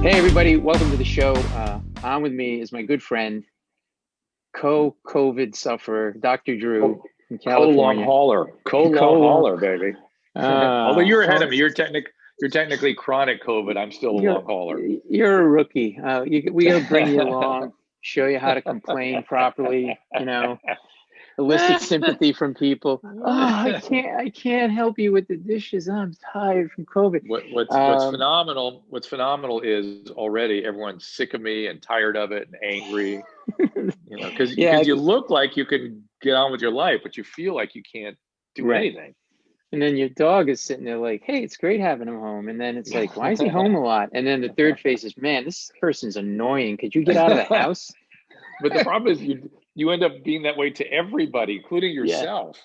Hey, everybody, welcome to the show. On with me is my good friend, co-COVID sufferer, Dr. Drew from Co-long California. hauler, co-long Co-long. hauler, baby. Although you're ahead Oh, of me, you're technically chronic COVID. I'm still a you're long hauler. you're a rookie. We gotta bring you along, show you how to complain properly, elicit sympathy from people. Oh, I can't help you with the dishes. I'm tired from COVID. What's Um, phenomenal? What's phenomenal is already everyone's sick of me and tired of it and angry. Because yeah, you look like you can get on with your life, but you feel like you can't do right. anything. And then your dog is sitting there like, hey, it's great having him home. And then it's like, why is he home a lot? And then the third phase is, man, this person's annoying. Could you get out of the house? But the problem is you end up being that way to everybody, including Yeah, yourself.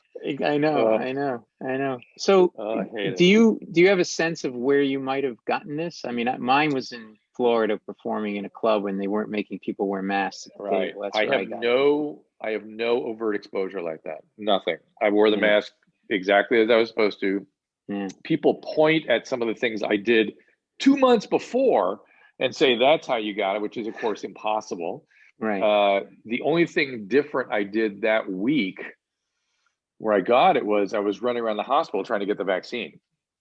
I know, Uh, I know, I know. So I hate do it. you have a sense of where you might have gotten this? I mean, mine was in Florida performing in a club when they weren't making people wear masks at the Right. table. That's where I got it. I have no overt exposure like that. Nothing. I wore the Yeah, mask exactly as I was supposed to. yeah, People point at some of the things I did 2 months before and say that's how you got it, which is of course impossible. right. The only thing different I did that week where I got it was I was running around the hospital trying to get the vaccine.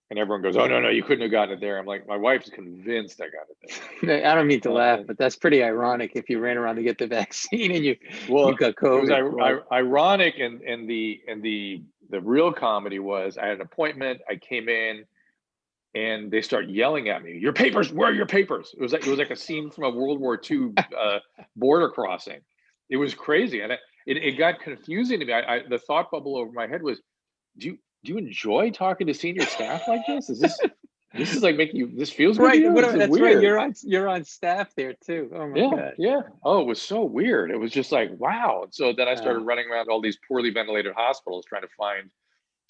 And everyone goes, "Oh, no, you couldn't have gotten it there." I'm like, my wife's convinced I got it I don't mean to laugh, there. but that's pretty ironic if you ran around to get the vaccine and you Well, got it was COVID. Well, ironic, and the real comedy was I had an appointment. I came in, and they start yelling at me. Your papers, where are your papers? It was like a scene from a World War II border crossing. It was crazy, and it got confusing to me. The thought bubble over my head was, do you enjoy talking to senior staff like this? This is like making you, this feels good to right. you? This is That's right. weird. You're on staff there too. Oh my Yeah, God. yeah. Oh, it was so weird. It was just like, wow. And so then I started Uh, running around all these poorly ventilated hospitals trying to find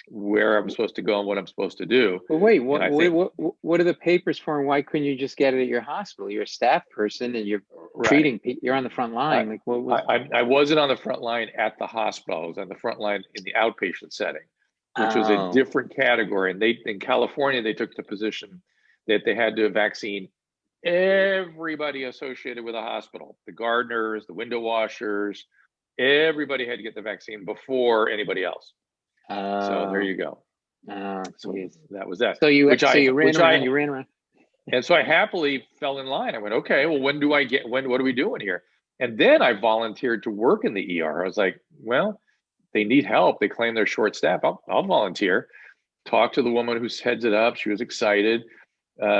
where I'm supposed to go and what I'm supposed to do. but wait, And what I what think, what what are the papers for, and why couldn't you just get it at your hospital? You're a staff person and you're right. you're on the front I, line. Like what was? I wasn't on the front line at the hospital. I was on the front line in the outpatient setting, which was a Oh, different category. And they, in California, they took the position that they had to vaccine everybody associated with a hospital, the gardeners, the window washers, everybody had to get the vaccine before anybody else. So there oh, you go. So geez. that was that. So Which you ran which around. I You ran around. and so I happily fell in line. I went, okay, well, what are we doing here? And then I volunteered to work in the ER. I was like, well, they need help. They claim they're short staffed. I'll volunteer. Talk to the woman who heads it up. She was excited.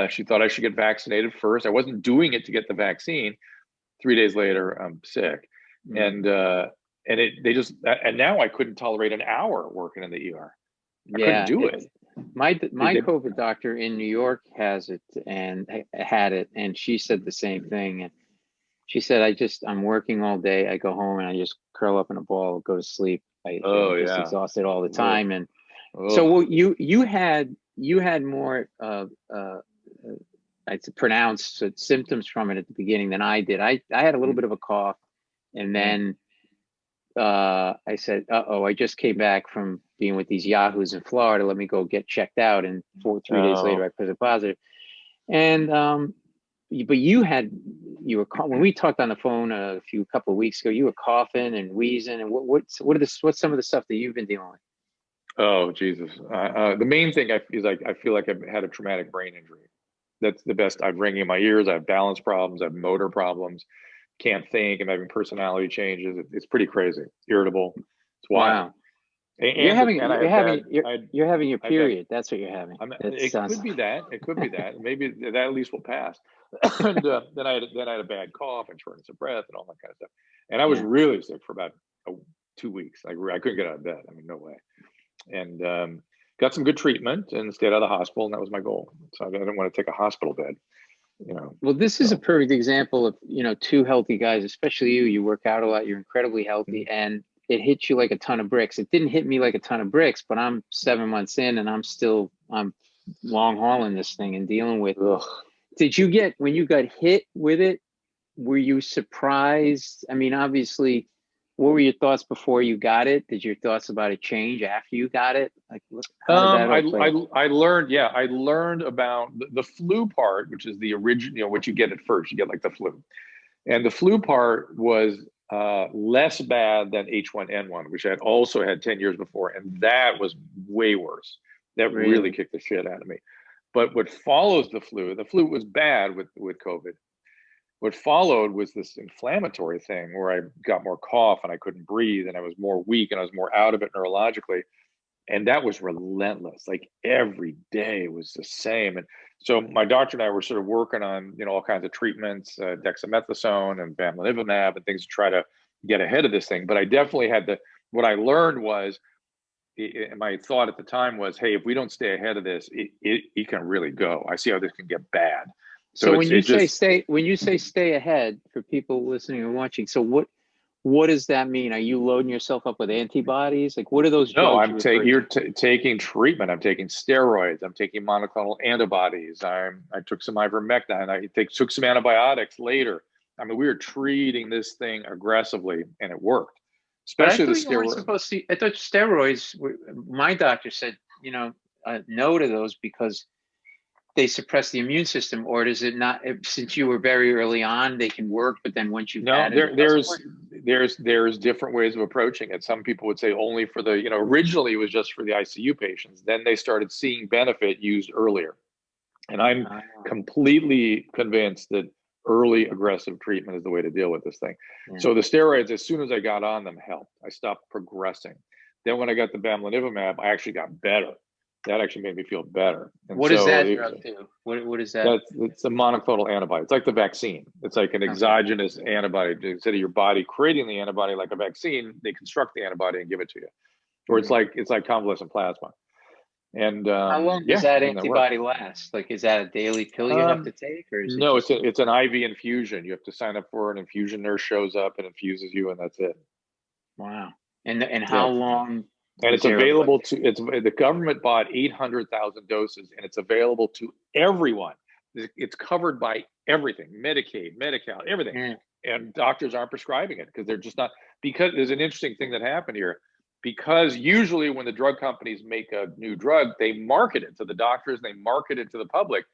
She thought I should get vaccinated first. I wasn't doing it to get the vaccine. 3 days later, I'm sick, Mm. and now I couldn't tolerate an hour working in the ER. I couldn't Yeah, do it's it. my They COVID doctor in New York has it and had it, and she said the same thing. And she said, I'm working all day. I go home and I just curl up in a ball, go to sleep. I'm Oh just yeah. exhausted all the Ugh. time. And so Ugh. you had more I'd pronounced symptoms from it at the beginning than I did. I had a little bit of a cough, and Mm. then I said, "Uh-oh, I just came back from being with these yahoos in Florida. Let me go get checked out." And 3 days later, I Oh. tested positive. And but you were when we talked on the phone a couple of weeks ago, you were coughing and wheezing. And what's some of the stuff that you've been dealing with? Oh Jesus. The main thing is like I feel like I've had a traumatic brain injury. That's the best. I've ringing in my ears. I have balance problems. I have motor problems. Can't think. I'm having personality changes. It's pretty crazy. Irritable. It's wild. Wow, And and I had bad. you're having your I had bad. period. That's what you're having. That It sounds. could be that. It could be that. Maybe that at least will pass. And then I had a bad cough and shortness of breath and all that kind of stuff. And I was Yeah. really sick for about 2 weeks. I couldn't get out of bed. I mean, no way. And got some good treatment and stayed out of the hospital, and that was my goal. So I didn't want to take a hospital bed, you know. Well, this is a So perfect example of, two healthy guys, especially you. You work out a lot, you're incredibly healthy, mm, and it hits you like a ton of bricks. It didn't hit me like a ton of bricks, but I'm 7 months in and I'm long hauling this thing and dealing with. ugh. Did you when you got hit with it, were you surprised? I mean, obviously, what were your thoughts before you got it? Did your thoughts about it change after you got it? Like, how did that all play out? I learned, yeah, I learned about the flu part, which is the original, you know, what you get at first. You get like the flu, and the flu part was less bad than H1N1, which I had also had 10 years before, and that was way worse. That really kicked the shit out of me. But what follows the flu was bad with COVID. What followed was this inflammatory thing where I got more cough and I couldn't breathe and I was more weak and I was more out of it neurologically. And that was relentless. Like every day was the same. And so my doctor and I were sort of working on, you know, all kinds of treatments, dexamethasone and bamlanivimab and things to try to get ahead of this thing. But I definitely had what I learned was, my thought at the time was, hey, if we don't stay ahead of this, it can really go. I see how this can get bad. So when you say stay ahead, for people listening and watching, so what does that mean? Are you loading yourself up with antibodies? Like, what are those drugs? No, you're taking treatment. I'm taking steroids. I'm taking monoclonal antibodies. I took some ivermectin. I took some antibiotics later. I mean, we were treating this thing aggressively, and it worked. Especially the steroids. I thought steroids. My doctor said, you know, no to those because they suppress the immune system. Or does it not? Since you were very early on, they can work, but then once you've had it, there's different ways of approaching it. Some people would say only for the, you know, originally it was just for the ICU patients. Then they started seeing benefit used earlier, and I'm completely convinced that early aggressive treatment is the way to deal with this thing. Yeah. So the steroids, as soon as I got on them, helped. I stopped progressing. Then when I got the bamlanivimab, I actually got better. That actually made me feel better. And what does that drug do? What is that? It's a monoclonal antibody. It's like the vaccine. It's like an exogenous antibody. Instead of your body creating the antibody like a vaccine, they construct the antibody and give it to you. Or it's like convalescent plasma. And how long does that antibody last? Like, is that a daily pill you have to take, or is no? It's an IV infusion. You have to sign up for an infusion nurse, shows up and infuses you, and that's it. Wow. And how long? And it's available the government bought 800,000 doses, and it's available to everyone. It's covered by everything, Medicaid, Medi-Cal, everything. And doctors aren't prescribing it because they're just not, because there's an interesting thing that happened here. Because usually when the drug companies make a new drug, they market it to the doctors, and they market it to the public.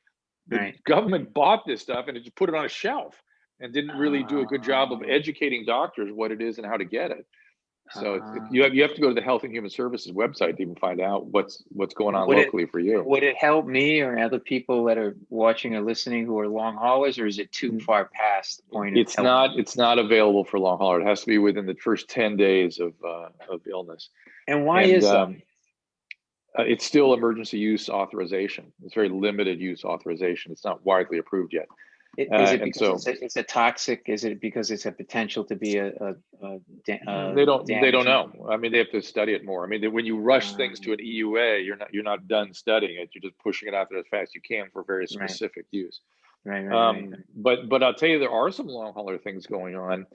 The government bought this stuff and it just put it on a shelf and didn't really do a good job of educating doctors what it is and how to get it. So you have to go to the Health and Human Services website to even find out what's going on locally for you. Would it help me or other people that are watching or listening who are long haulers, or is it too far past the point? It's not available for long hauler. It has to be within the first 10 days of illness. And why is that? It's still emergency use authorization. It's very limited use authorization. It's not widely approved yet. Is it because it's a toxic? Is it because it's a potential to be a they don't know. I mean, they have to study it more. I mean, when you rush things to an EUA, you're not done studying it. You're just pushing it out there as fast as you can for very specific use. Right. But I'll tell you, there are some long hauler things going on.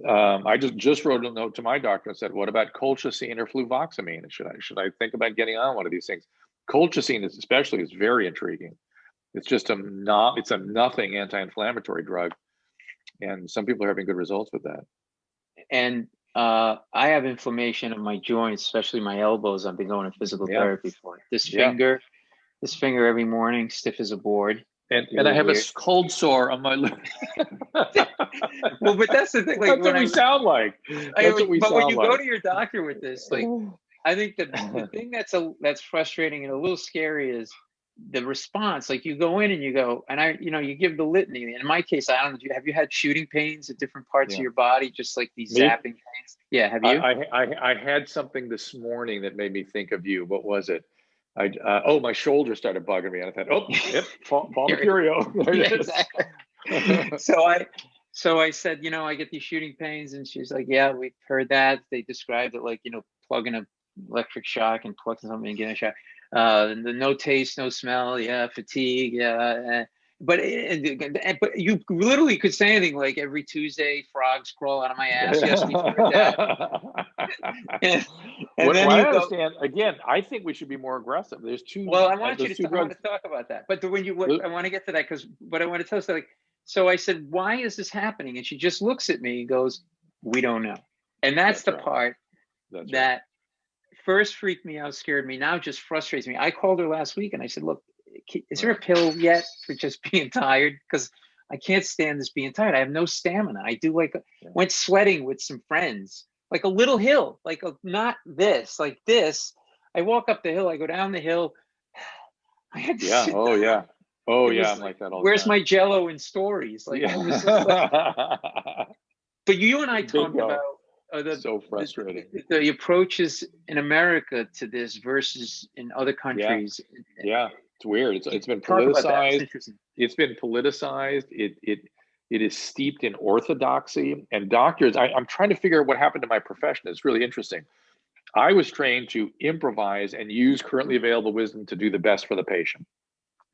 I just wrote a note to my doctor and said, what about colchicine or fluvoxamine? Should I think about getting on one of these things? Colchicine especially is very intriguing. It's just it's a nothing anti-inflammatory drug, and some people are having good results with that. And I have inflammation of my joints, especially my elbows. I've been going to physical therapy for it. This finger every morning, stiff as a board. And I have a cold sore on my lip. Well, but that's the thing. Like, that's what we sound like. But when you go to your doctor with this, like, I think the thing that's frustrating and a little scary is the response. Like, you go in and you go, and you give the litany. In my case, I don't know. Have you had shooting pains at different parts of your body, just like these zapping pains? Yeah, have you? I had something this morning that made me think of you. What was it? My shoulder started bugging me, and I thought, oh, yep, Palm Curio. There it is. Exactly. So I said, I get these shooting pains, and she's like, yeah, we've heard that. They described it like, plugging an electric shock and plugging something and getting a shock. The no taste, no smell, fatigue, but you literally could say anything like, every Tuesday frogs crawl out of my ass. Yes, we've heard that. and then I understand. Again, I think we should be more aggressive. There's two. Well, I want to talk about that. But I want to get to that, because what I want to tell you, so I said, why is this happening? And she just looks at me and goes, we don't know. And that's the right. part That's right. that first freaked me out, scared me, now just frustrates me. I called her last week and I said, look, is there a pill yet for just being tired? Because I can't stand this being tired. I have no stamina. I do went sledding with some friends, like a little hill, like not this, like this. I walk up the hill, I go down the hill. I had to sit Oh down. yeah. Oh It yeah. was I'm like, like that all the where's time. my Jello in stories? Like I was just like, Yeah. but you and I talked about Bingo. the, So frustrating. the approaches in America to this versus in other Yeah. countries. Yeah. It's weird. It's been Talk about that. It's politicized. interesting. It's been politicized. It is steeped in orthodoxy, and doctors. I'm trying to figure out what happened to my profession. It's really interesting. I was trained to improvise and use currently available wisdom to do the best for the patient.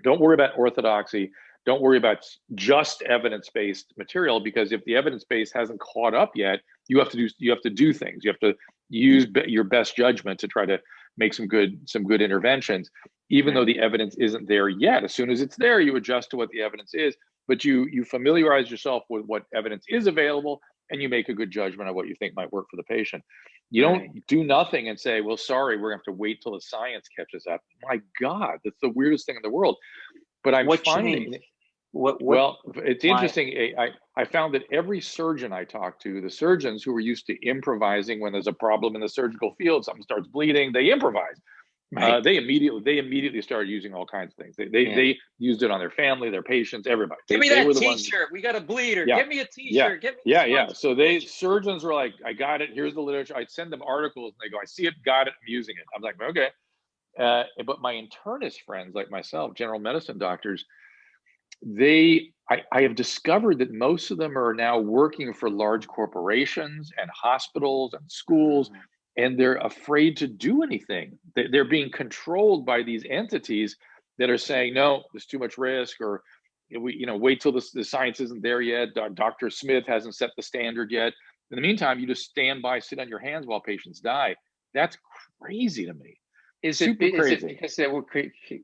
Don't worry about orthodoxy. Don't worry about just evidence-based material, because if the evidence base hasn't caught up yet, you have to do things. You have to use your best judgment to try to make some good interventions, even though the evidence isn't there yet. As soon as it's there, you adjust to what the evidence is, but you familiarize yourself with what evidence is available, and you make a good judgment of what you think might work for the patient. You Right. don't do nothing and say, well, sorry, we're going to have to wait till the science catches up. My God, that's the weirdest thing in the world. But I'm What changed? finding, What? well, it's Why? interesting. I found that every surgeon I talked to, the surgeons who were used to improvising when there's a problem in the surgical field, something starts bleeding, they improvise. Right. They immediately started using all kinds of things. Yeah. They used it on their family, their patients, everybody. Give me They that were the ones. T-shirt. We got a bleeder. Yeah, Give me a yeah, T-shirt. Give me yeah, this yeah. one. So surgeons were like, I got it. Here's the literature. I'd send them articles, and they go, I see it, got it, I'm using it. I'm like, okay. But my internist friends like myself, general medicine doctors, I have discovered that most of them are now working for large corporations and hospitals and schools, and they're afraid to do anything. They're being controlled by these entities that are saying, no, there's too much risk, or wait till the science isn't there yet. Dr. Smith hasn't set the standard yet. In the meantime, you just stand by, sit on your hands while patients die. That's crazy to me. Is Super it crazy. because they were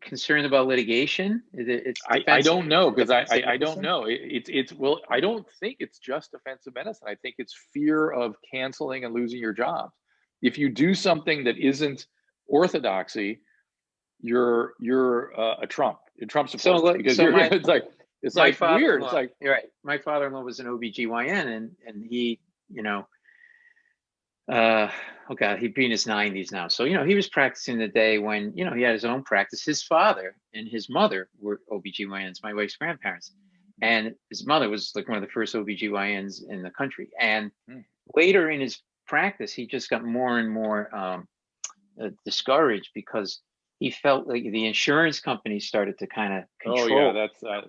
concerned about litigation? It's I don't know, because defensive I don't medicine? know. It's well, I don't think it's just defensive medicine. I think it's fear of canceling and losing your job. If you do something that isn't orthodoxy, you're a Trump So supporter, because so it's my like weird. It's father-in-law, like, you're right. My father-in-law was an OBGYN, and he, uh oh god, he'd be in his 90s now. So he was practicing the day when he had his own practice. His father and his mother were OBGYNs, my wife's grandparents, and his mother was like one of the first OBGYNs in the country. And later in his practice, he just got more and more discouraged, because he felt like the insurance company started to kind of oh yeah, control,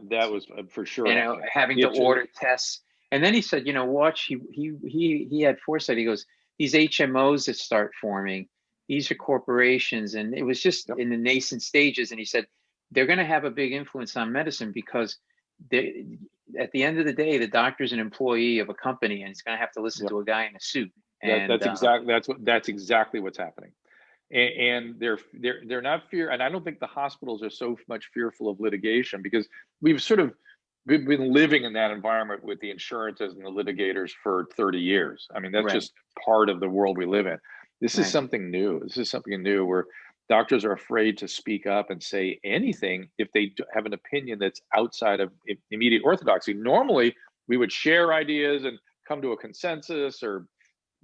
that was for sure happening. having to order tests. And then he said, watch, he had foresight. He goes, these HMOs that start forming, these are corporations, and it was just Yep. in the nascent stages. And he said they're going to have a big influence on medicine, because at the end of the day, the doctor's an employee of a company, and he's going to have to listen Yep. to a guy in a suit. And That's exactly what's happening. And they're not fear, and I don't think the hospitals are so much fearful of litigation, because we've sort of been living in that environment with the insurances and the litigators for 30 years. I mean, that's right, just part of the world we live in. This is right. something new. This is something new, where doctors are afraid to speak up and say anything if they have an opinion that's outside of immediate orthodoxy. Normally, we would share ideas and come to a consensus, or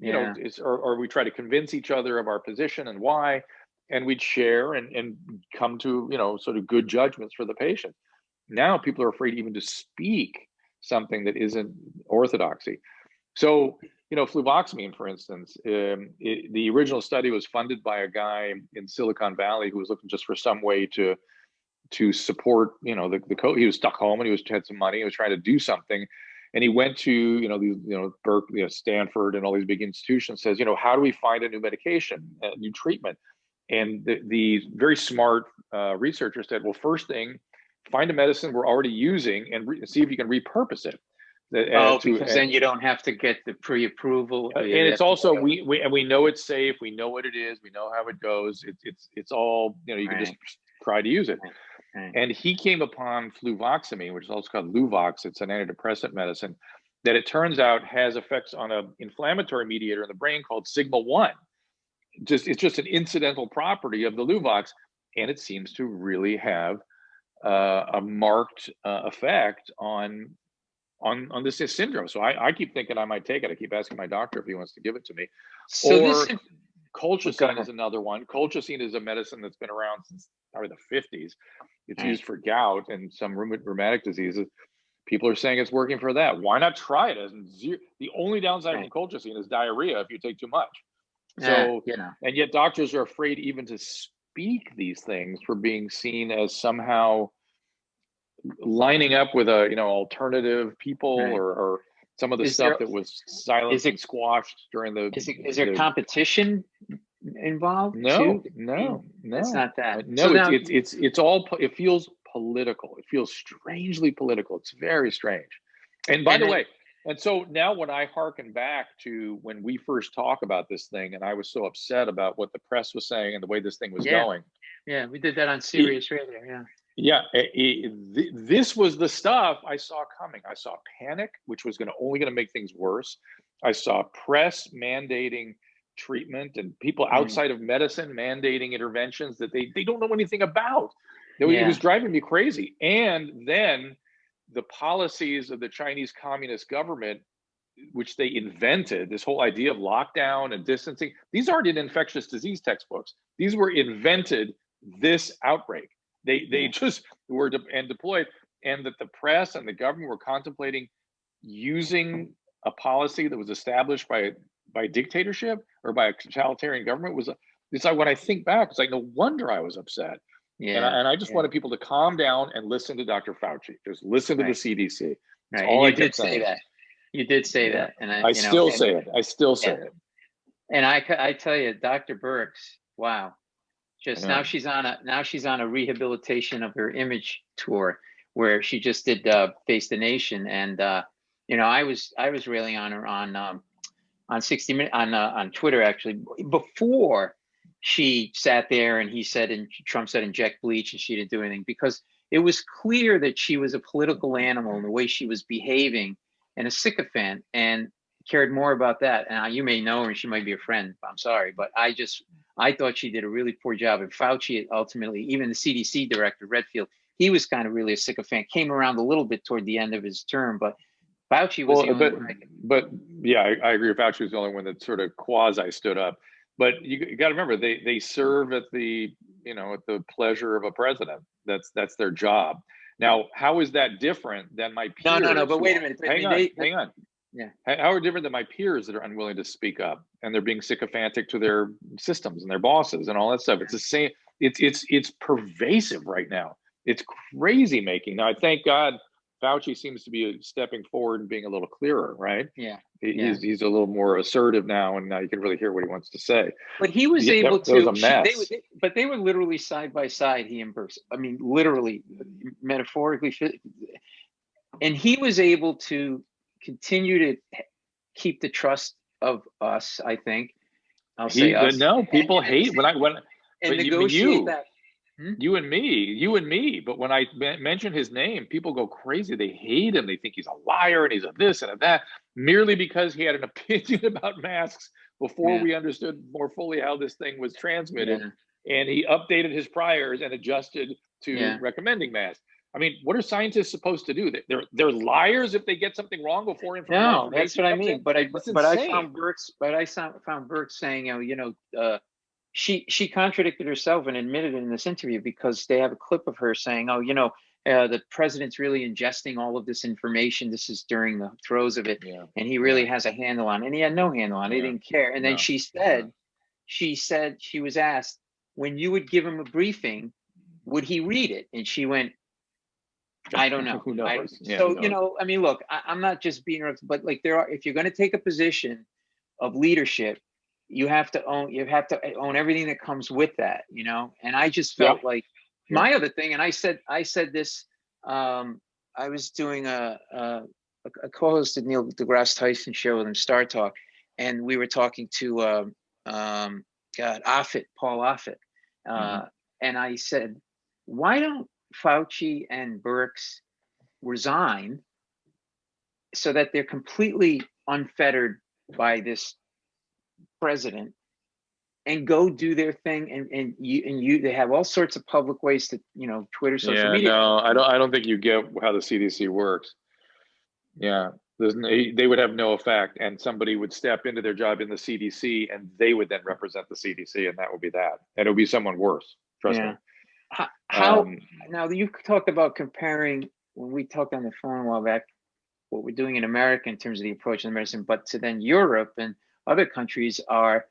Yeah. or we try to convince each other of our position and why, and we'd share and come to sort of good judgments for the patient. Now people are afraid even to speak something that isn't orthodoxy. So fluvoxamine, for instance, the original study was funded by a guy in Silicon Valley who was looking just for some way to support the code. He was stuck home and had some money. He was trying to do something, and he went to these Berkeley, Stanford, and all these big institutions. Says, how do we find a new medication, a new treatment? And the very smart researcher said, well, first thing, find a medicine we're already using and see if you can repurpose it. Because then you don't have to get the pre-approval. And it's also we know it's safe. We know what it is. We know how it goes. It's all you can just try to use it. Right. And he came upon fluvoxamine, which is also called Luvox. It's an antidepressant medicine. that it turns out has effects on an inflammatory mediator in the brain called sigma-1. It's just an incidental property of the Luvox, and it seems to really have a marked effect on this syndrome. So I keep thinking I might take it. I keep asking my doctor if he wants to give it to me. So or colchicine is another one. Colchicine is a medicine that's been around since probably the 50s. It's used for gout and some rheumatic diseases. People are saying it's working for that. Why not try it? The only downside from colchicine is diarrhea if you take too much. So, and yet doctors are afraid even to speak these things for being seen as somehow lining up with alternative people or some of the stuff that was silenced and squashed during the. Is there competition involved? No, it's not that. No, so it's all. It feels political. It feels strangely political. It's very strange. And by the way, and so now when I hearken back to when we first talk about this thing, and I was so upset about what the press was saying and the way this thing was going. Yeah, we did that on Sirius Radio. Yeah, this was the stuff I saw coming. I saw panic, which was only going to make things worse. I saw press mandating treatment and people outside of medicine mandating interventions that they don't know anything about. It was driving me crazy. And then the policies of the Chinese Communist government, which they invented, this whole idea of lockdown and distancing, these aren't in infectious disease textbooks. These were invented this outbreak. They just were deployed, and that the press and the government were contemplating using a policy that was established by dictatorship or by a totalitarian government. It's like, when I think back, it's like, no wonder I was upset. And I just wanted people to calm down and listen to Dr. Fauci. Just listen to the CDC. That's all I kept saying. You did say that, and I still say it. I still say it. And I tell you, Dr. Birx, wow. Now she's on a rehabilitation of her image tour, where she just did Face the Nation, and I was railing on her on 60 Minutes on Twitter, actually, before she sat there and Trump said inject bleach, and she didn't do anything, because it was clear that she was a political animal in the way she was behaving and a sycophant, and cared more about that. And you may know her, and she might be a friend. I'm sorry, but I thought she did a really poor job. And Fauci, ultimately, even the CDC director, Redfield, he was kind of really a sycophant, came around a little bit toward the end of his term, but Fauci was the only one. But yeah, I agree. Fauci was the only one that sort of quasi stood up. But you got to remember, they serve at the pleasure of a president. That's their job. Now, how is that different than my peers? No. But wait a minute. Hang on. Yeah. How are different than my peers that are unwilling to speak up and they're being sycophantic to their systems and their bosses and all that stuff? It's the same. It's pervasive right now. It's crazy making. Now, I thank God Fauci seems to be stepping forward and being a little clearer, right? Yeah. He's a little more assertive now, and now you can really hear what he wants to say. But he was able to. That was a mess. But they were literally side by side. He and Birx. I mean, literally, metaphorically, and he was able to continue to keep the trust of us. I think I'll say us. No, people hate when negotiate that. You and me. But when I mention his name, people go crazy. They hate him. They think he's a liar and he's a this and a that, merely because he had an opinion about masks before we understood more fully how this thing was transmitted. And he updated his priors and adjusted to recommending masks. I mean, what are scientists supposed to do? They're liars if they get something wrong before information. No, that's what I mean. But I found Birx saying, she contradicted herself and admitted it in this interview, because they have a clip of her saying, the president's really ingesting all of this information. This is during the throes of it, and he really has a handle on it. And he had no handle on it. He didn't care. And then she said she was asked, when you would give him a briefing, would he read it? And she went, I don't know. Who knows? I mean, look, I'm not just being, but like if you're going to take a position of leadership, you have to own everything that comes with that, And I just felt like my other thing, and I said this. I was doing a co-hosted Neil deGrasse Tyson show with him, Star Talk, and we were talking to Paul Offit, and I said, why don't Fauci and Birx resign so that they're completely unfettered by this president and go do their thing, and they have all sorts of public ways to, Twitter, social Yeah, media. no, I don't think you get how the CDC works. Yeah, they would have no effect, and somebody would step into their job in the CDC, and they would then represent the CDC, and that would be that. And it would be someone worse. Trust Yeah. me. How now you talked about comparing when we talked on the phone a while back what we're doing in America in terms of the approach of medicine, but to then Europe and other countries are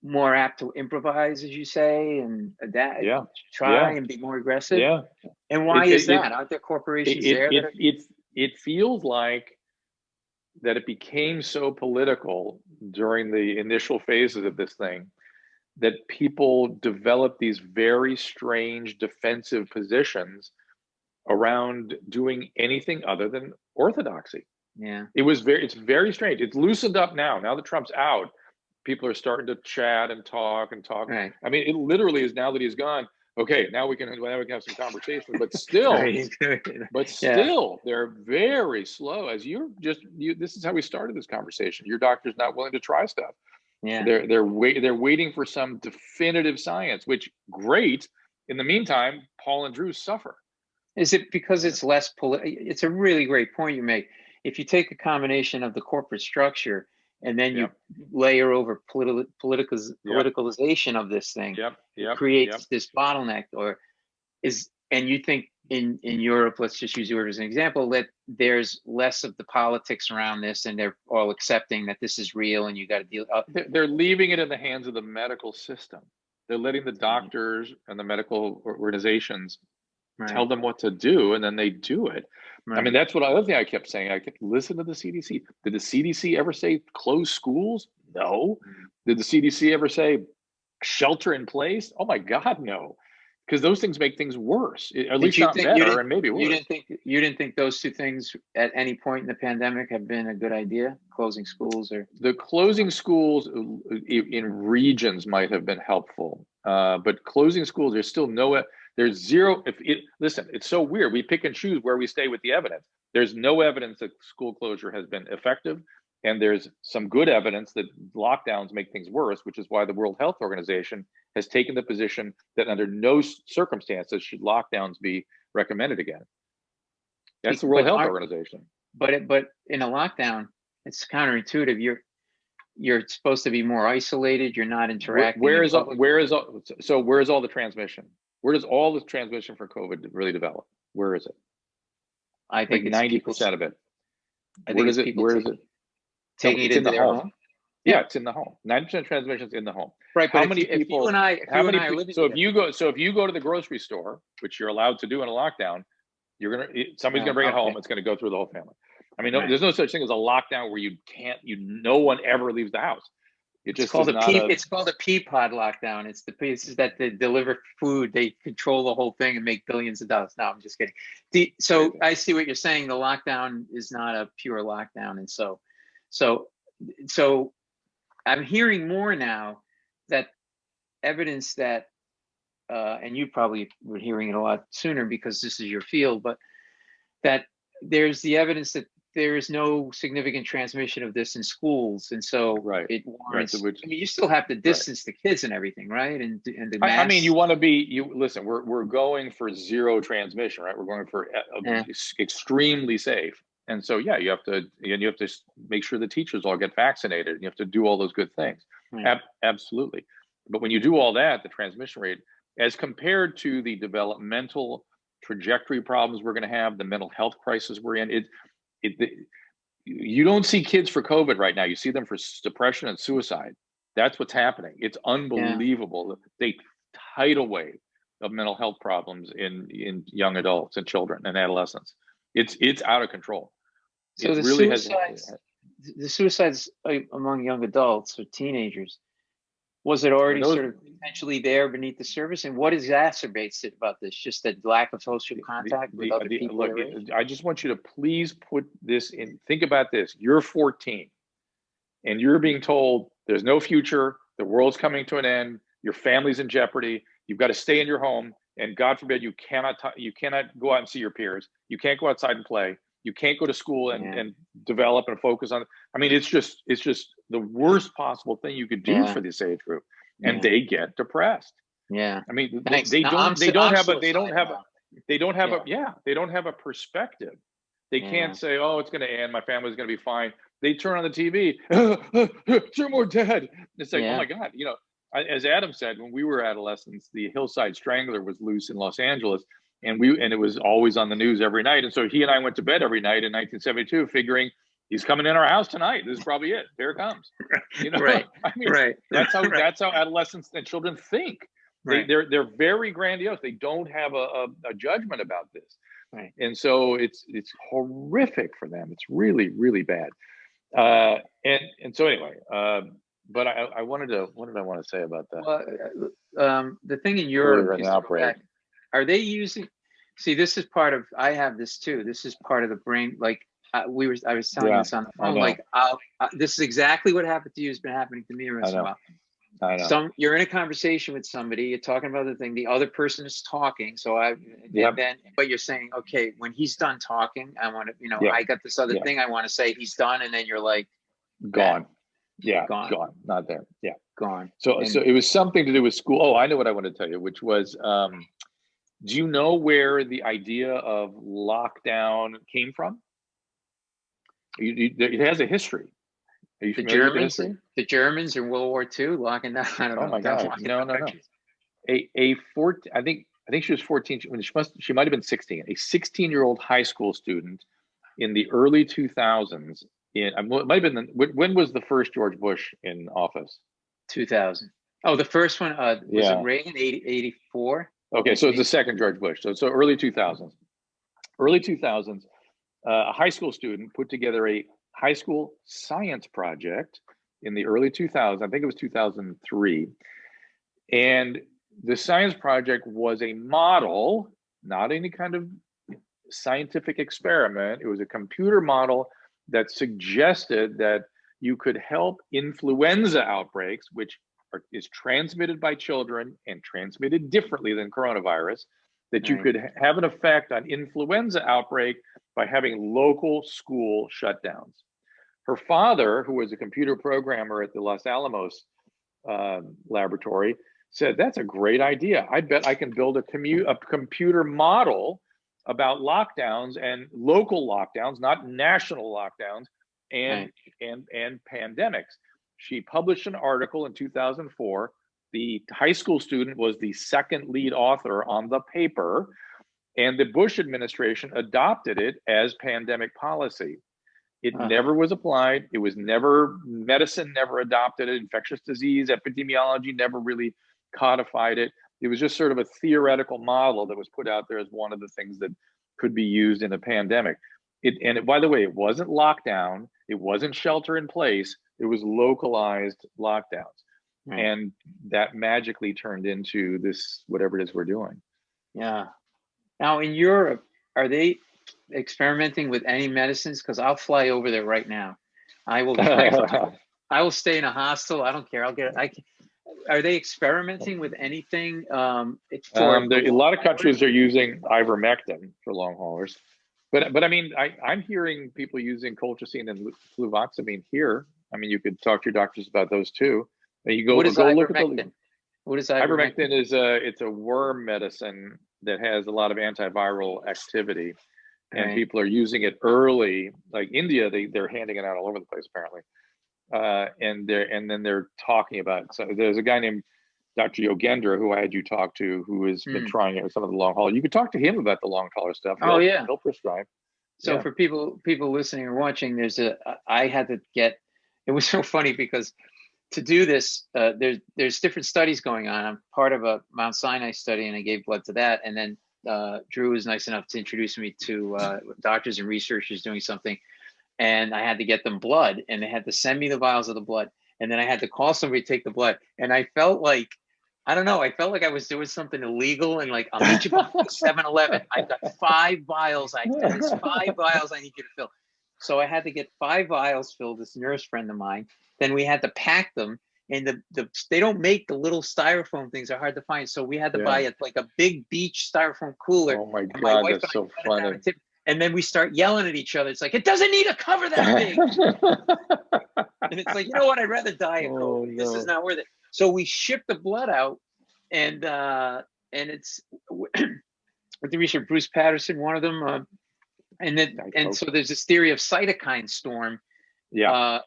more apt to improvise, as you say, and adapt, Yeah, try yeah, and be more aggressive. yeah. And why is that? Aren't there corporations there that are? It feels like that it became so political during the initial phases of this thing that people developed these very strange defensive positions around doing anything other than orthodoxy. Yeah. It's very strange. It's loosened up now. Now that Trump's out, people are starting to chat and talk and talk. Right. I mean, it literally is now that he's gone. Okay, now we can have some conversation, but still, Yeah. they're very slow. As this is how we started this conversation. Your doctor's not willing to try stuff. Yeah. They're waiting for some definitive science, which great. In the meantime, Paul and Drew suffer. Is it because it's less it's a really great point you make. If you take a combination of the corporate structure and then you layer over politicalization of this thing, it creates this bottleneck, and you think in Europe, let's just use Europe as an example, that there's less of the politics around this and they're all accepting that this is real and you got to deal. They're leaving it in the hands of the medical system. They're letting the doctors and the medical organizations tell them what to do, and then they do it. Right. I mean, that's what other thing I kept saying. I kept listen to the CDC. Did the CDC ever say close schools? No. Did the CDC ever say shelter in place? Oh my God, no. Because those things make things worse. At least not better, and maybe worse. You didn't think those two things at any point in the pandemic have been a good idea? Closing schools, or the closing schools in regions might have been helpful, but closing schools, there's still no. There's zero. Listen, it's so weird. We pick and choose where we stay with the evidence. There's no evidence that school closure has been effective, and there's some good evidence that lockdowns make things worse, which is why the World Health Organization has taken the position that under no circumstances should lockdowns be recommended again. That's the World Health Organization. But in a lockdown, it's counterintuitive. You're supposed to be more isolated. You're not interacting. Where is all the transmission? Where does all the transmission for COVID really develop? Where is it? I think like 90% of it. Where is it? Taking it into their home. Yeah, it's in the home. 90% of transmission is in the home. Right. But how many people? So if you go to the grocery store, which you're allowed to do in a lockdown, somebody's gonna bring it home. It's gonna go through the whole family. I mean, there's no such thing as a lockdown where no one ever leaves the house. It's called a pea pod lockdown. It's the pieces that they deliver food. They control the whole thing and make billions of dollars. No, I'm just kidding. So I see what you're saying. The lockdown is not a pure lockdown, and so I'm hearing more now that evidence that, and you probably were hearing it a lot sooner because this is your field, but that there's the evidence that there is no significant transmission of this in schools, and so it warrants. I mean, you still have to distance the kids and everything, right? And the masks. I mean, you want to be. Listen. We're going for zero transmission, right? We're going for extremely safe, and so you have to make sure the teachers all get vaccinated, and you have to do all those good things. Right. Absolutely, but when you do all that, the transmission rate, as compared to the developmental trajectory problems we're going to have, the mental health crisis we're in, you don't see kids for COVID right now. You see them for depression and suicide. That's what's happening. It's unbelievable. The tidal wave of mental health problems in young adults and children and adolescents. It's out of control. So the suicides among young adults or teenagers, was it already sort of potentially there beneath the surface? And what exacerbates it about this? Just the lack of social contact with other people? I just want you to please put this in. Think about this. You're 14 and you're being told there's no future. The world's coming to an end. Your family's in jeopardy. You've got to stay in your home. And God forbid, you cannot go out and see your peers. You can't go outside and play. You can't go to school Yeah. and develop and focus on. I mean, it's just the worst possible thing you could do for this age group, and they get depressed. Yeah. I mean, Thanks. they No, don't have a Yeah. they don't have a perspective. They can't say, oh, it's going to end, my family's going to be fine. They turn on the TV, you're more dead. It's like, oh my God, you know, as Adam said, when we were adolescents, the Hillside Strangler was loose in Los Angeles, and it was always on the news every night. And so he and I went to bed every night in 1972 figuring he's coming in our house tonight. This is probably it. Here it comes. You know, Right. I mean, that's how adolescents and children think. They're very grandiose. They don't have a judgment about this. Right. And so it's horrific for them. It's really, really bad. And so anyway, but what did I want to say about that? Well, the thing in Europe, are they using, see, this is part of, I have this too. This is part of the brain. Like I was telling you this on the phone, like this is exactly what happened to you has been happening to me every once in a while. I know. You're in a conversation with somebody, you're talking about the thing, the other person is talking. But you're saying, okay, when he's done talking, I want to, you know, I got this other thing I want to say, he's done. And then you're like, gone. Gone. Not there. Yeah. Gone. So it was something to do with school. Oh, I know what I want to tell you, which was, do you know where the idea of lockdown came from? It has a history. Are you familiar with the history? The Germans in World War II locking down. I don't know. Oh my God! No. I think she was 14. She might have been 16. A 16-year-old high school student in the early 2000s. It might have been. When was the first George Bush in office? 2000. Oh, the first one was it Reagan? 84. Okay, so it's the second George Bush. So early 2000s. Early 2000s. A high school student put together a high school science project in the early 2000s. I think it was 2003. And the science project was a model, not any kind of scientific experiment. It was a computer model that suggested that you could help influenza outbreaks, which is transmitted by children and transmitted differently than coronavirus, that you could have an effect on influenza outbreak by having local school shutdowns. Her father, who was a computer programmer at the Los Alamos laboratory, said, that's a great idea. I bet I can build a computer model about lockdowns and local lockdowns, not national lockdowns, and pandemics. She published an article in 2004. The high school student was the second lead author on the paper, and the Bush administration adopted it as pandemic policy. It never was applied. It was never, medicine never adopted it. Infectious disease epidemiology never really codified it. It was just sort of a theoretical model that was put out there as one of the things that could be used in a pandemic. By the way, it wasn't lockdown. It wasn't shelter in place. It was localized lockdowns. And that magically turned into this, whatever it is we're doing. Yeah. Now in Europe, are they experimenting with any medicines? Because I'll fly over there right now. I will stay in a hostel. I don't care. Are they experimenting with anything? A lot of countries are using ivermectin for long haulers. But I mean, I'm hearing people using colchicine and fluvoxamine here. I mean, you could talk to your doctors about those too. You go, what is go ivermectin? Look at the. What is ivermectin? Ivermectin it's a worm medicine that has a lot of antiviral activity, and people are using it early. Like India, they're handing it out all over the place apparently, and then they're talking about it. So there's a guy named Dr. Yogendra who I had you talk to, who has been trying it with some of the long haul. You could talk to him about the long hauler stuff. He'll prescribe. So for people listening or watching, I had to get. It was so funny because to do this, there's different studies going on. I'm part of a Mount Sinai study, and I gave blood to that. And then Drew was nice enough to introduce me to doctors and researchers doing something. And I had to get them blood, and they had to send me the vials of the blood. And then I had to call somebody to take the blood. And I felt like, I don't know, I felt like I was doing something illegal. And like, I'll meet you by 7-Eleven. I've got 5 vials. There's 5 vials I need you to fill. So I had to get 5 vials filled, this nurse friend of mine. Then we had to pack them. And they don't make the little styrofoam things. They're hard to find. So we had to buy a big beach styrofoam cooler. Oh my God, that's so funny. And then we start yelling at each other. It's like, it doesn't need a cover that big. And it's like, you know what? I'd rather die of COVID. This is not worth it. So we ship the blood out, and it's with the research, Bruce Patterson, one of them, and so there's this theory of cytokine storm. Yeah.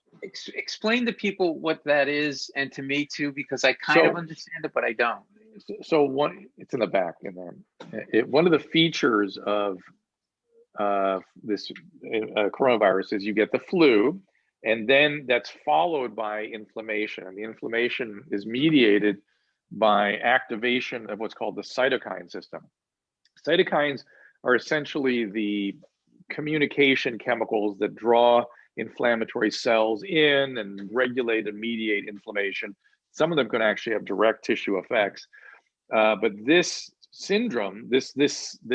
Explain to people what that is, and to me too, because I kind of understand it, but I don't. So it's in the back in there. One of the features of this coronavirus is you get the flu, and then that's followed by inflammation. And the inflammation is mediated by activation of what's called the cytokine system. Cytokines are essentially the communication chemicals that draw inflammatory cells in and regulate and mediate inflammation. Some of them can actually have direct tissue effects. But this syndrome, this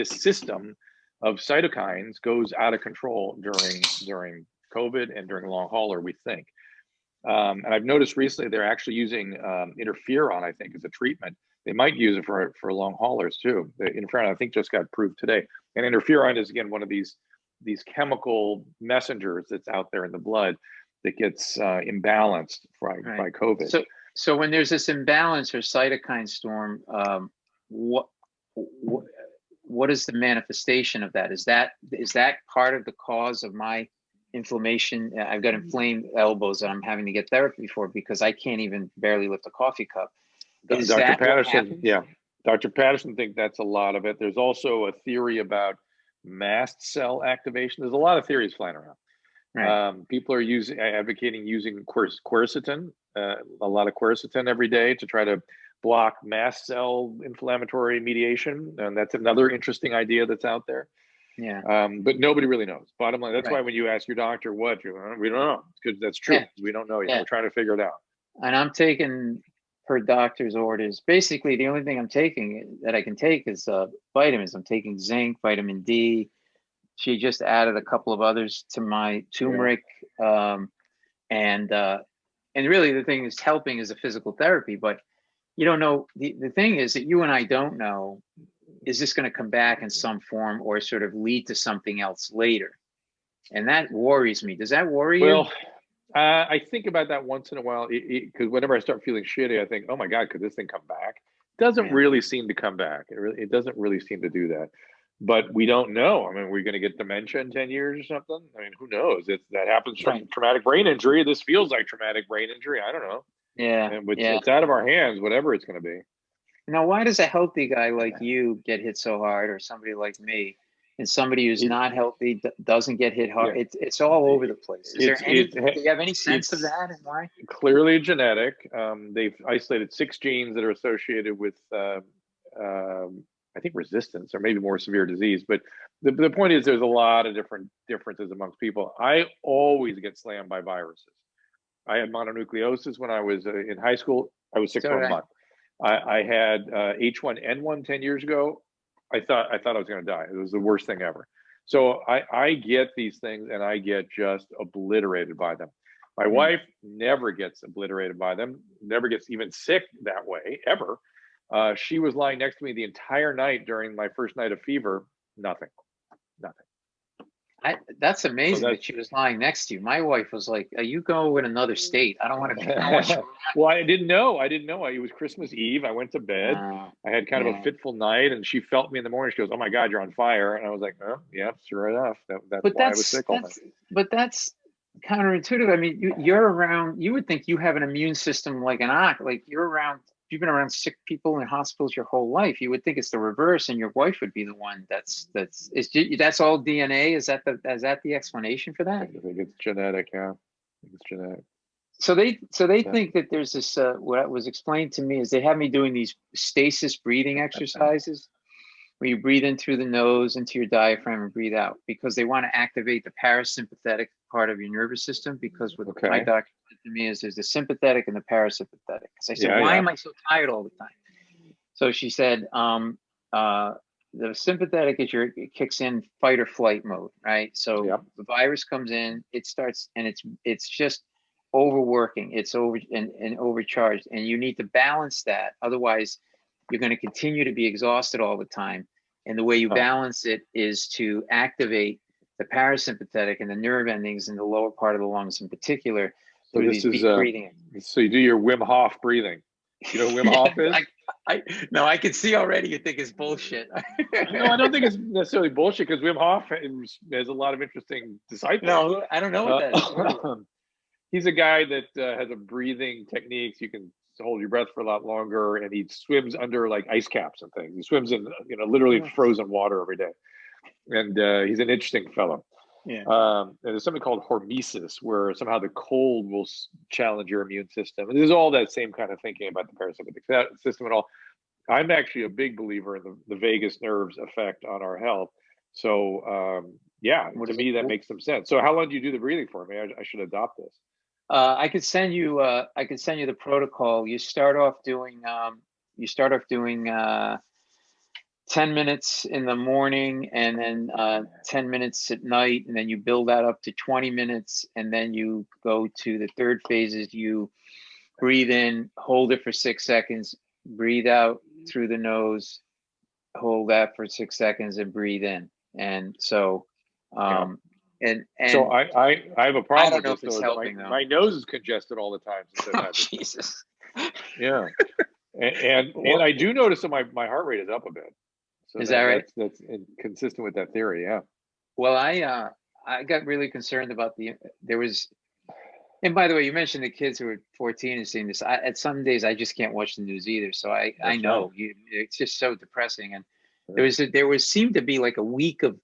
system of cytokines goes out of control during COVID and during long hauler, we think. And I've noticed recently they're actually using interferon, I think, as a treatment. They might use it for long haulers too. The interferon, I think, just got approved today. And interferon is, again, one of these chemical messengers that's out there in the blood that gets imbalanced by COVID. So when there's this imbalance or cytokine storm, what is the manifestation of that? Is that part of the cause of my inflammation? I've got inflamed elbows that I'm having to get therapy for because I can't even barely lift a coffee cup. Is Dr. that Patterson, Dr. Patterson thinks that's a lot of it. There's also a theory about mast cell activation. There's a lot of theories flying around. Right. People are advocating using quercetin, a lot of quercetin every day to try to block mast cell inflammatory mediation. And that's another interesting idea that's out there. Yeah. But nobody really knows. Bottom line, that's why when you ask your doctor we don't know, because that's true. Yeah. We don't know yet. Yeah. We're trying to figure it out. And I'm taking per doctor's orders. Basically, the only thing I'm taking that I can take is vitamins. I'm taking zinc, vitamin D. She just added a couple of others to my turmeric. And really the thing is helping is a physical therapy, but you don't know. The thing is that you and I don't know, is this going to come back in some form or sort of lead to something else later? And that worries me. Does that worry you? Well, I think about that once in a while, because whenever I start feeling shitty, I think, oh my God, could this thing come back? It doesn't really seem to come back. It doesn't really seem to do that. But we don't know. I mean, we're going to get dementia in 10 years or something? I mean, who knows? That happens from traumatic brain injury. This feels like traumatic brain injury. I don't know. Yeah. And it's out of our hands, whatever it's going to be. Now, why does a healthy guy like you get hit so hard, or somebody like me, and somebody who's not healthy doesn't get hit hard? It's all over the place. Do you have any sense of that and why? Clearly genetic. They've isolated 6 genes that are associated with I think resistance or maybe more severe disease. But the point is there's a lot of differences amongst people. I always get slammed by viruses. I had mononucleosis when I was in high school. I was sick for a month. I had H1N1 10 years ago. I thought I was going to die. It was the worst thing ever. So I get these things and I get just obliterated by them. My wife never gets obliterated by them, never gets even sick that way, ever. She was lying next to me the entire night during my first night of fever. Nothing. That's amazing that she was lying next to you. My wife was like, you go in another state. I don't want to be. Well, I didn't know. It was Christmas Eve. I went to bed. I had kind of a fitful night, and she felt me in the morning. She goes, "Oh my God, you're on fire!" And I was like, "Oh, yeah, sure enough. That's why I was sick all night." But that's counterintuitive. I mean, you're around. You would think you have an immune system like an ox. Like you're around. You've been around sick people in hospitals your whole life. You would think it's the reverse, and your wife would be the one that's all DNA. Is that the explanation for that? I think it's genetic. Yeah, I think it's genetic. So they think that there's this. What was explained to me is they have me doing these stasis breathing exercises, where you breathe in through the nose into your diaphragm and breathe out, because they want to activate the parasympathetic part of your nervous system. Because what my doctor said to me is there's the sympathetic and the parasympathetic. Because I said, why am I so tired all the time? So she said, the sympathetic it kicks in fight or flight mode, right? So the virus comes in, it starts, and it's just overworking. It's and overcharged, and you need to balance that. Otherwise, you're going to continue to be exhausted all the time. And the way you Huh. balance it is to activate the parasympathetic and the nerve endings in the lower part of the lungs in particular So through this these is deep breathing. so you do your Wim Hof breathing. You know what Wim Hof is? No, I can see already you think it's bullshit. No, I don't think it's necessarily bullshit, because Wim Hof has a lot of interesting disciples. No, I don't know what that is. He's a guy that has a breathing techniques. You can hold your breath for a lot longer, and he swims under like ice caps and things. He swims in, literally frozen water every day, and he's an interesting fellow. Yeah. And there's something called hormesis, where somehow the cold will challenge your immune system. And there's all that same kind of thinking about the parasympathetic system and all. I'm actually a big believer in the vagus nerves effect on our health. So, to me, that makes some sense. So how long do you do the breathing for? I should adopt this. I could send you the protocol. You start off doing 10 minutes in the morning, and then 10 minutes at night, and then you build that up to 20 minutes, and then you go to the third phase is you breathe in, hold it for 6 seconds, breathe out through the nose, hold that for 6 seconds, and breathe in. And so and so I have a problem. I don't know with if it's this, helping, my nose is congested all the time since I've had this. Jesus. Yeah. And I do notice that my heart rate is up a bit. So is that right? That's consistent with that theory. Yeah. Well, I got really concerned about and by the way, you mentioned the kids who are 14 and seeing this. At some days, I just can't watch the news either. So I know it's just so depressing. And there seemed to be like a week of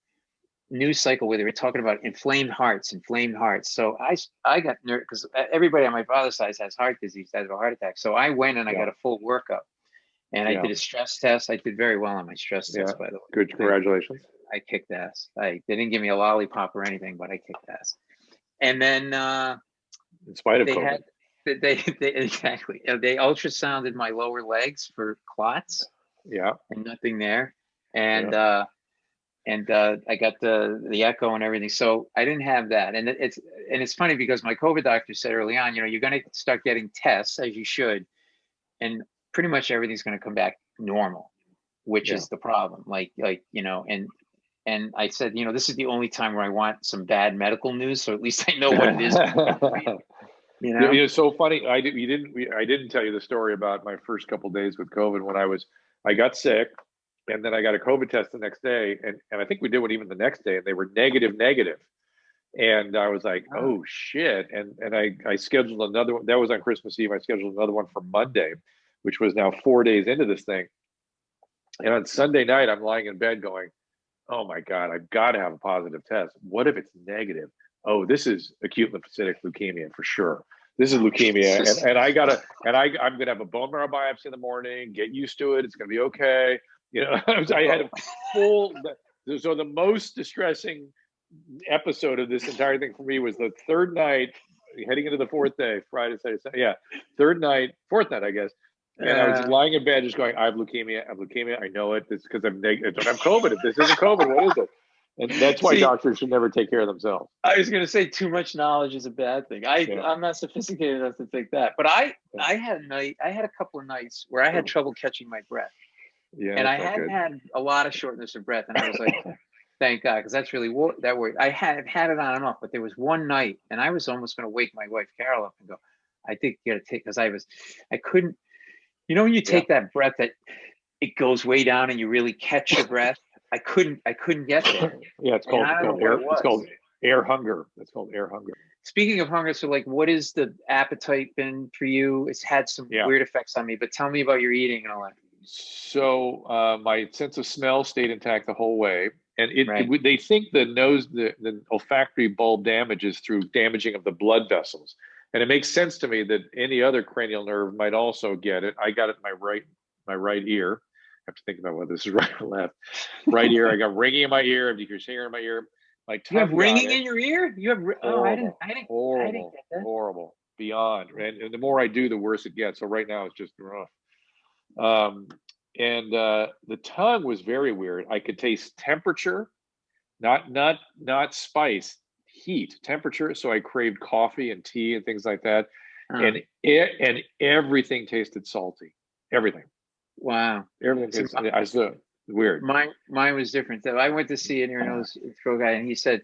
news cycle where they were talking about inflamed hearts. So I got nervous because everybody on my father's side has heart disease, has a heart attack. So I went and I got a full workup, and I did a stress test. I did very well on my stress test, by the way. Good, congratulations. I kicked ass. They didn't give me a lollipop or anything, but I kicked ass. And then in spite of they COVID. they exactly. They ultrasounded my lower legs for clots. Yeah. And nothing there. And I got the echo and everything. So I didn't have that. And it's funny because my COVID doctor said early on, you're going to start getting tests, as you should, and pretty much everything's going to come back normal, which is the problem. And I said, this is the only time where I want some bad medical news, so at least I know what it is. It's so funny. I didn't tell you the story about my first couple of days with COVID when I got sick, and then I got a COVID test the next day, and I think we did one even the next day, and they were negative. And I was like, oh shit. And I scheduled another one. That was on Christmas Eve. I scheduled another one for Monday, which was now 4 days into this thing. And on Sunday night, I'm lying in bed going, oh my God, I've got to have a positive test. What if it's negative? Oh, this is acute lymphocytic leukemia for sure. This is leukemia. I'm going to have a bone marrow biopsy in the morning. Get used to it. It's going to be okay. I had a full, so the most distressing episode of this entire thing for me was the third night, heading into the fourth day, Friday, Saturday, Sunday. Yeah. Fourth night, I guess. And I was just lying in bed, just going, I have leukemia. I know it. It's because I don't have COVID. If this isn't COVID, what is it? And that's why doctors should never take care of themselves. I was going to say too much knowledge is a bad thing. I'm not sophisticated enough to think that. But I had a couple of nights where I had trouble catching my breath. Yeah, and I hadn't had a lot of shortness of breath. And I was like, thank God, because that's really that word. I had it on and off, but there was one night, and I was almost going to wake my wife Carol up and go, I think you got to take, because I couldn't. When you take that breath that it goes way down and you really catch your breath. I couldn't get there. Yeah, it's called air hunger. It's called air hunger. Speaking of hunger, so what is the appetite been for you? It's had some weird effects on me, but tell me about your eating and all that. So my sense of smell stayed intact the whole way. And they think the olfactory bulb damages through damaging of the blood vessels. And it makes sense to me that any other cranial nerve might also get it. I got it in my right ear. I have to think about whether this is right or left. Right ear, I got ringing in my ear. I have decreasing in my ear. My tongue. You have ringing in your ear? You have horrible, I didn't horrible, get that. Horrible, beyond. And the more I do, the worse it gets. So right now it's just rough. And the tongue was very weird. I could taste temperature, not spice, heat, temperature. So I craved coffee and tea and things like that. And everything tasted salty. Everything. Wow. Everything tasted. Weird. Mine was different. I went to see an ear, nose, throat guy, and he said,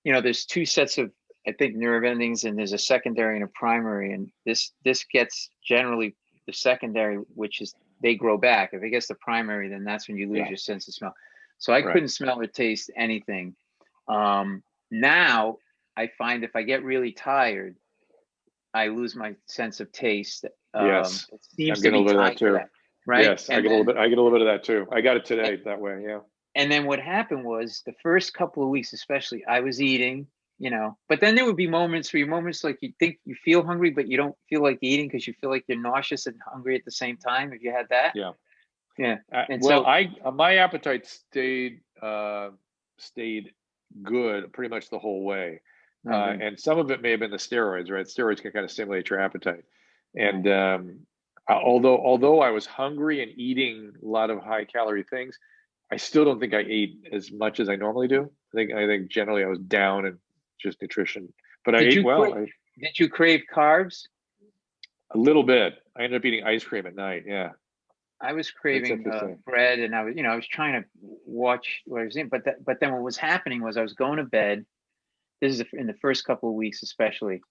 there's two sets of, I think, nerve endings, and there's a secondary and a primary, and this gets generally the secondary, which is they grow back. If it gets the primary, then that's when you lose your sense of smell. So I couldn't smell or taste anything. Now I find if I get really tired, I lose my sense of taste. Yes, it seems I'm to getting a be little bit of tied that to too. that, right? Yes, I get a little bit. I get a little bit of that too. I got it today that way. Yeah. And then what happened was the first couple of weeks, especially, I was eating, but then there would be moments like you think you feel hungry, but you don't feel like eating because you feel like you're nauseous and hungry at the same time. If you had that, Yeah. yeah. And well, so my appetite stayed good pretty much the whole way, and some of it may have been the steroids. Right, steroids can kind of stimulate your appetite, and although I was hungry and eating a lot of high calorie things, I still don't think I ate as much as I normally do. I think generally I was down in just nutrition, but I ate well. Did you crave carbs? A little bit. I ended up eating ice cream at night. Yeah. I was craving bread, and I was trying to watch what I was eating, but then what was happening was I was going to bed. This is in the first couple of weeks, especially,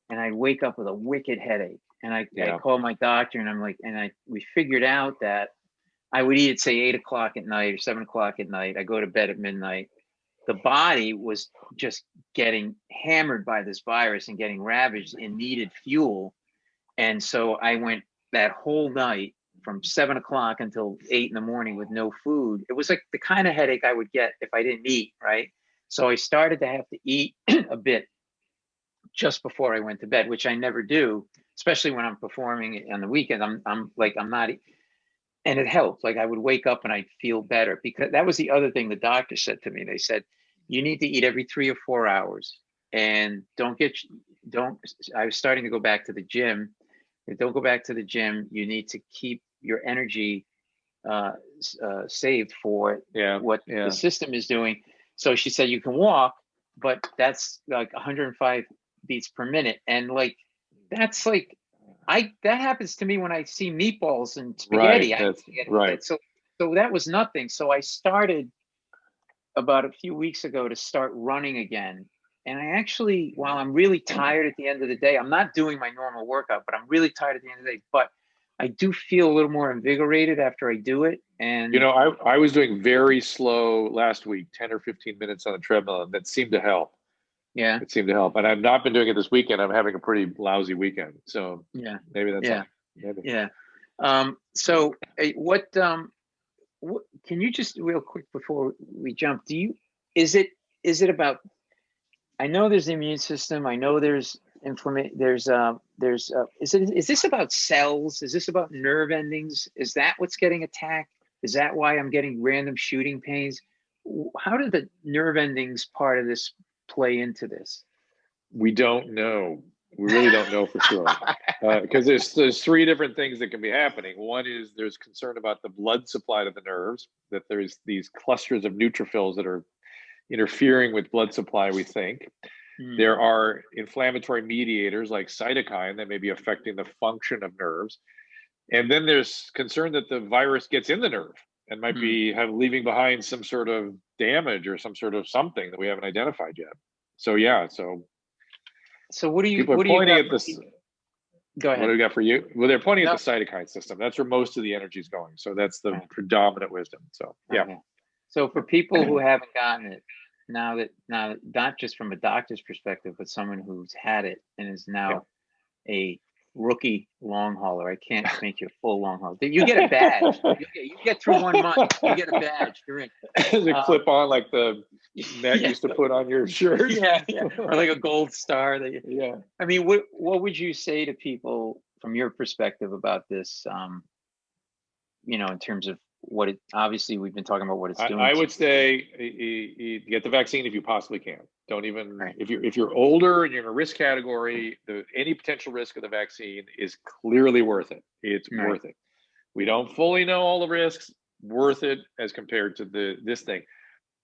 and I'd wake up with a wicked headache, and I called my doctor, and I'm like, we figured out that I would eat at say 8 o'clock at night or 7 o'clock at night. I go to bed at midnight. The body was just getting hammered by this virus and getting ravaged and needed fuel, and so I went that whole night from 7 o'clock until 8 in the morning with no food. It was like the kind of headache I would get if I didn't eat, right? So I started to have to eat a bit just before I went to bed, which I never do, especially when I'm performing on the weekend. I'm not, and it helped. Like I would wake up and I'd feel better, because that was the other thing the doctor said to me. They said, you need to eat every 3 or 4 hours, and I was starting to go back to the gym. Don't go back to the gym. You need to keep your energy saved for what the system is doing. So she said you can walk, but that's like 105 beats per minute, and like that's like that happens to me when I see meatballs and spaghetti. Right. So that was nothing. So I started about a few weeks ago to start running again. And I actually, while I'm really tired at the end of the day, I'm not doing my normal workout, but I'm really tired at the end of the day. But I do feel a little more invigorated after I do it. And I was doing very slow last week, 10 or 15 minutes on the treadmill, and that seemed to help. Yeah, it seemed to help. And I've not been doing it this weekend. I'm having a pretty lousy weekend, so maybe that's So what can you just real quick before we jump? Is it about? I know there's the immune system. I know there's inflammation. Is this about cells? Is this about nerve endings? Is that what's getting attacked? Is that why I'm getting random shooting pains? How did the nerve endings part of this play into this? We don't know. We really don't know for sure, because there's three different things that can be happening. One is there's concern about the blood supply to the nerves, that there's these clusters of neutrophils that are interfering with blood supply, we think. There are inflammatory mediators like cytokine that may be affecting the function of nerves. And then there's concern that the virus gets in the nerve and might be leaving behind some sort of damage or some sort of something that we haven't identified yet. So so what do you people are pointing at this? Go ahead. What do we got for you? Well, they're pointing at the cytokine system. That's where most of the energy is going. So that's the predominant wisdom. So So for people who haven't gotten it, now that not just from a doctor's perspective, but someone who's had it and is now a rookie long hauler. I can't make you a full long hauler. You get a badge. You get through 1 month. You get a badge. You're in. Does it clip on like the net used to put on your shirt? Or like a gold star. I mean, what would you say to people from your perspective about this? In terms of what it, obviously we've been talking about what it's doing. I would say get the vaccine if you possibly can. Don't even if you're older and you're in a risk category, any potential risk of the vaccine is clearly worth it. It's worth it. We don't fully know all the risks. Worth it as compared to this thing.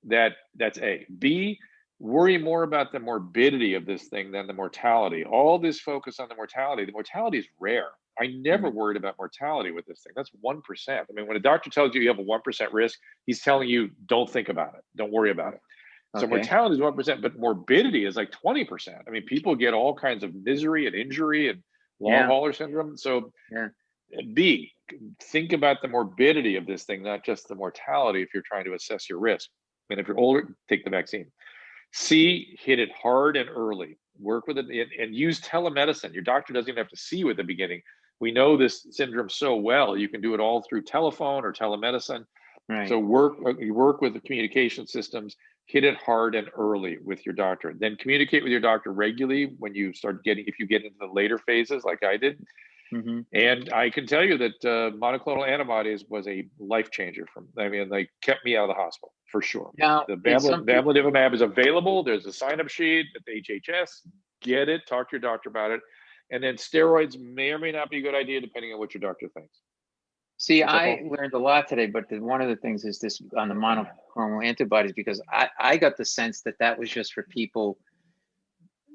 That's A. B, worry more about the morbidity of this thing than the mortality. All this focus on the mortality is rare. I never worried about mortality with this thing. That's 1%. I mean, when a doctor tells you you have a 1% risk, he's telling you, don't think about it. Don't worry about it. So mortality is 1%, but morbidity is like 20%. I mean, people get all kinds of misery and injury and long hauler syndrome. So B, think about the morbidity of this thing, not just the mortality if you're trying to assess your risk. And if you're older, take the vaccine. C, hit it hard and early. Work with it and use telemedicine. Your doctor doesn't even have to see you at the beginning. We know this syndrome so well. You can do it all through telephone or telemedicine. Right. So you work with the communication systems, hit it hard and early with your doctor. Then communicate with your doctor regularly when you start if you get into the later phases like I did. And I can tell you that monoclonal antibodies was a life changer they kept me out of the hospital for sure. Now, the bamlanivimab is available. There's a sign-up sheet at the HHS. Get it, talk to your doctor about it. And then steroids may or may not be a good idea depending on what your doctor thinks. See, I learned a lot today, but one of the things is this on the monoclonal antibodies, because I got the sense that was just for people,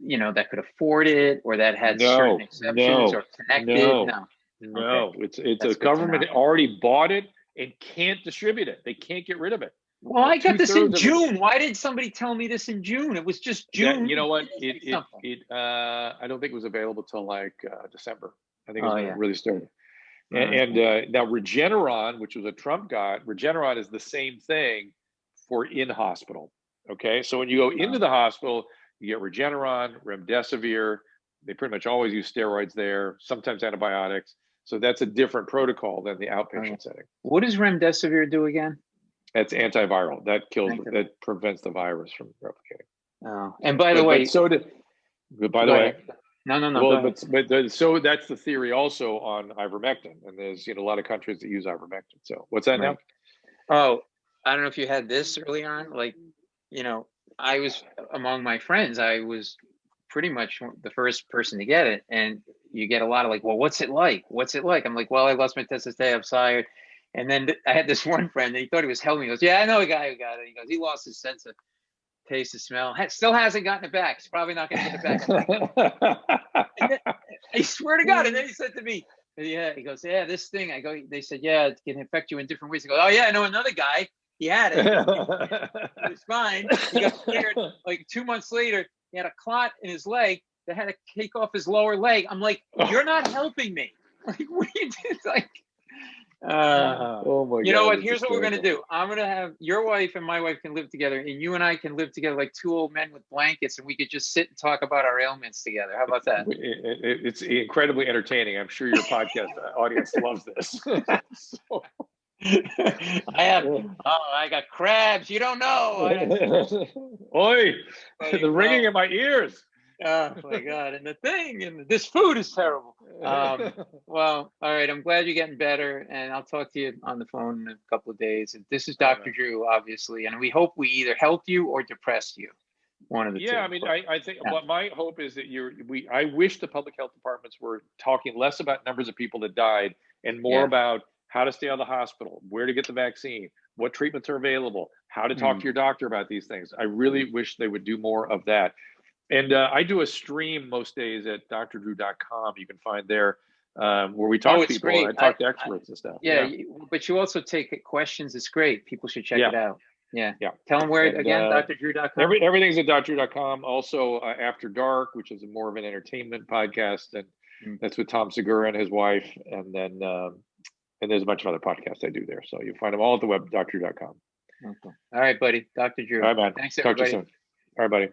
that could afford it or that had certain exceptions or connected. No. It's a government already bought it and can't distribute it. They can't get rid of it. Well, I got this in June. Why did somebody tell me this in June? It was just June. You know what? I don't think it was available till like December. I think it was really started. And now Regeneron, which was a Trump got, Regeneron is the same thing for in-hospital. Okay, so when you go into the hospital, you get Regeneron, remdesivir. They pretty much always use steroids there, sometimes antibiotics. So that's a different protocol than the outpatient setting. What does remdesivir do again? That's antiviral. That prevents the virus from replicating. Oh, and by the way, No. Well, so that's the theory also on ivermectin, and there's a lot of countries that use ivermectin. So what's that now? Oh, I don't know if you had this early on. Like, I was among my friends. I was pretty much the first person to get it, and you get a lot of like, well, what's it like? What's it like? I'm like, well, I lost my testosterone. I'm tired. And then I had this one friend, and he thought he was helping me. He goes, yeah, I know a guy who got it. He goes, he lost his sense of taste and smell. Still hasn't gotten it back. He's probably not going to get it back. I swear to God. And then he said to me, yeah, he goes, yeah, this thing. I go, they said, yeah, it can affect you in different ways. He goes, oh yeah, I know another guy. He had it. It was fine. He got scared. Like 2 months later, he had a clot in his leg that had to take off his lower leg. I'm like, you're not helping me. Like, what are you doing? Like, oh my God. You know what? Here's what we're going to do. I'm going to have your wife and my wife can live together, and you and I can live together like two old men with blankets, and we could just sit and talk about our ailments together. How about that? It's incredibly entertaining. I'm sure your podcast audience loves this. I got crabs. You don't know. Oi, the ringing in my ears. Oh my God. And this food is terrible. Well, all right. I'm glad you're getting better, and I'll talk to you on the phone in a couple of days. This is Dr. Drew, obviously, and we hope we either helped you or depressed you. One of the two. I mean, I think what my hope is that I wish the public health departments were talking less about numbers of people that died and more about how to stay out of the hospital, where to get the vaccine, what treatments are available, how to talk to your doctor about these things. I really wish they would do more of that. And I do a stream most days at drdrew.com. You can find there where we talk to people. Great. I talk to experts and stuff. Yeah, but you also take questions. It's great. People should check it out. Yeah. Tell them where, again, drdrew.com. Everything's at drdrew.com. Also, After Dark, which is more of an entertainment podcast. And that's with Tom Segura and his wife. And then there's a bunch of other podcasts I do there. So you'll find them all at the web, drdrew.com. Okay. All right, buddy. Dr. Drew. All right, man. Thanks, everybody. Talk to you soon. All right, buddy.